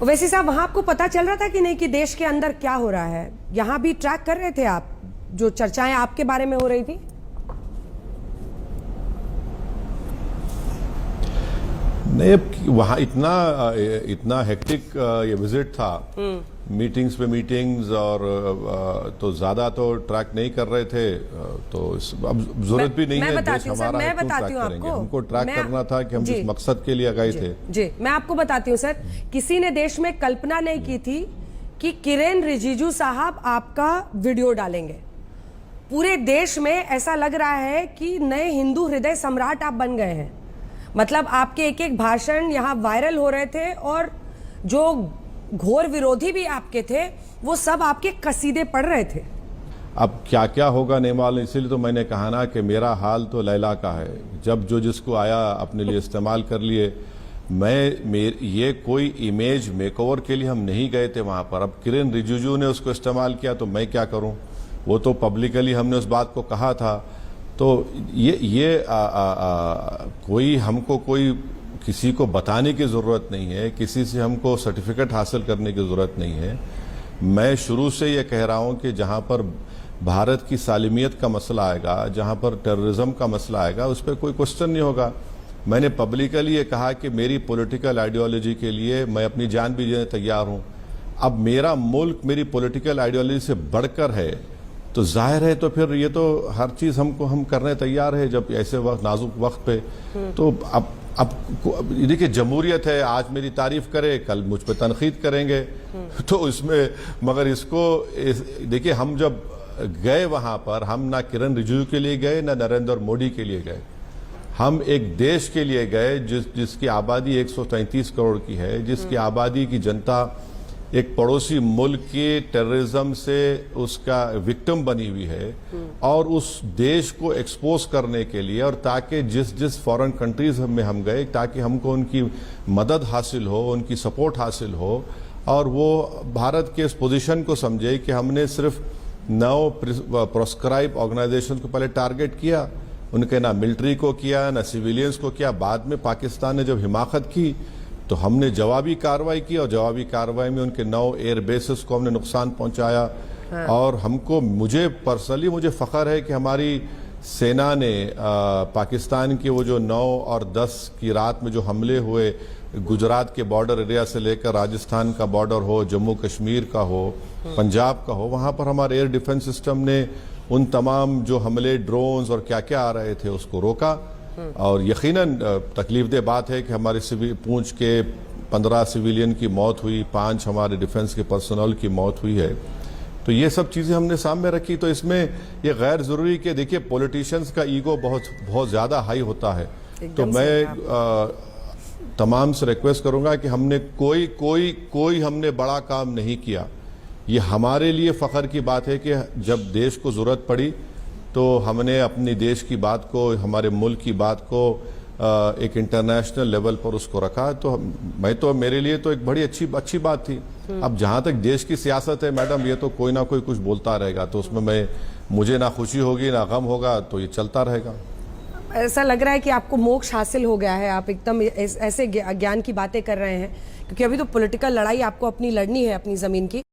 वैसे साहब वहां आपको पता चल रहा था कि नहीं कि देश के अंदर क्या हो रहा है? यहां भी ट्रैक कर रहे थे आप जो चर्चाएं आपके बारे में हो रही थी? नहीं, वहाँ इतना हेक्टिक ये विजिट था, मीटिंग्स पे मीटिंग्स, और तो ज्यादा तो ट्रैक नहीं कर रहे थे, तो अब जरूरत भी नहीं है। देश हमारा है, क्यों ट्रैक करेंगे? हमको ट्रैक करना था कि हम जिस मकसद के लिए गए थे। जी, मैं आपको बताती हूँ सर, किसी ने देश में कल्पना नहीं की थी कि किरेन रिजिजू साहब आपका वीडियो डालेंगे। पूरे देश में ऐसा लग रहा है कि नए हिंदू हृदय सम्राट आप बन गए हैं। मतलब आपके एक एक भाषण यहाँ वायरल हो रहे थे, और जो घोर विरोधी भी आपके थे वो सब आपके कसीदे पढ़ रहे थे। अब क्या क्या होगा नहीं मालूम, इसीलिए तो मैंने कहा ना कि मेरा हाल तो लैला का है। जब जो जिसको आया अपने लिए इस्तेमाल कर लिए। ये कोई इमेज मेकओवर के लिए हम नहीं गए थे वहां पर। अब किरेन रिजिजू ने उसको इस्तेमाल किया तो मैं क्या करूं? वो तो पब्लिकली हमने उस बात को कहा था। तो कोई हमको कोई किसी को बताने की ज़रूरत नहीं है, किसी से हमको सर्टिफिकेट हासिल करने की ज़रूरत नहीं है। मैं शुरू से ये कह रहा हूँ कि जहाँ पर भारत की सालिमियत का मसला आएगा, जहाँ पर टेररिज्म का मसला आएगा, उस पर कोई क्वेश्चन नहीं होगा। मैंने पब्लिकली ये कहा कि मेरी पॉलिटिकल आइडियोलॉजी के लिए मैं अपनी जान भी देने तैयार हूँ। अब मेरा मुल्क मेरी पॉलिटिकल आइडियोलॉजी से बढ़कर है, तो जाहिर है तो फिर ये तो हर चीज़ हम करने तैयार है जब ऐसे वक्त, नाजुक वक्त पे। तो अब देखिए, जमहूरियत है, आज मेरी तारीफ करे, कल मुझ पे तनकीद करेंगे, तो इसमें मगर इसको देखिए, हम जब गए वहां पर, हम ना किरेन रिजिजू के लिए गए ना नरेंद्र मोदी के लिए गए। हम एक देश के लिए गए जिसकी आबादी 133 करोड़ की है, जिसकी आबादी की जनता एक पड़ोसी मुल्क के टेररिज्म से उसका विक्टिम बनी हुई है, और उस देश को एक्सपोज करने के लिए, और ताकि जिस फॉरेन कंट्रीज में हम गए, ताकि हमको उनकी मदद हासिल हो, उनकी सपोर्ट हासिल हो, और वो भारत के इस पोजीशन को समझे कि हमने सिर्फ 9 प्रोस्क्राइब ऑर्गेनाइजेशन को पहले टारगेट किया, उनके ना मिलिट्री को किया ना सिविलियंस को किया। बाद में पाकिस्तान ने जब हिमाकत की तो हमने जवाबी कार्रवाई की, और जवाबी कार्रवाई में उनके 9 एयर बेसेस को हमने नुकसान पहुंचाया। हाँ। और मुझे पर्सनली फख्र है कि हमारी सेना ने पाकिस्तान के वो जो 9 और 10 की रात में जो हमले हुए, गुजरात के बॉर्डर एरिया से लेकर राजस्थान का बॉर्डर हो, जम्मू कश्मीर का हो, पंजाब का हो, वहां पर हमारे एयर डिफेंस सिस्टम ने उन तमाम जो हमले, ड्रोन्स और क्या क्या आ रहे थे उसको रोका। और यकीनन तकलीफदेह बात है कि हमारे पूंछ के 15 सिविलियन की मौत हुई, 5 हमारे डिफेंस के पर्सनल की मौत हुई है। तो ये सब चीज़ें हमने सामने रखी। तो इसमें ये गैर ज़रूरी कि देखिए, पॉलिटिशियंस का ईगो बहुत ज़्यादा हाई होता है। तो मैं तमाम से रिक्वेस्ट करूंगा कि हमने कोई हमने बड़ा काम नहीं किया। ये हमारे लिए फ़ख्र की बात है कि जब देश को ज़रूरत पड़ी तो हमने अपनी देश की बात को, हमारे मुल्क की बात को एक इंटरनेशनल लेवल पर उसको रखा। तो मेरे लिए तो एक बड़ी अच्छी बात थी। अब जहाँ तक देश की सियासत है मैडम, ये तो कोई ना कोई कुछ बोलता रहेगा, तो उसमें मुझे ना खुशी होगी ना गम होगा, तो ये चलता रहेगा। ऐसा लग रहा है कि आपको मोक्ष हासिल हो गया है, आप एकदम ऐसे ज्ञान की बातें कर रहे हैं, क्योंकि अभी तो पॉलिटिकल लड़ाई आपको अपनी लड़नी है अपनी ज़मीन की।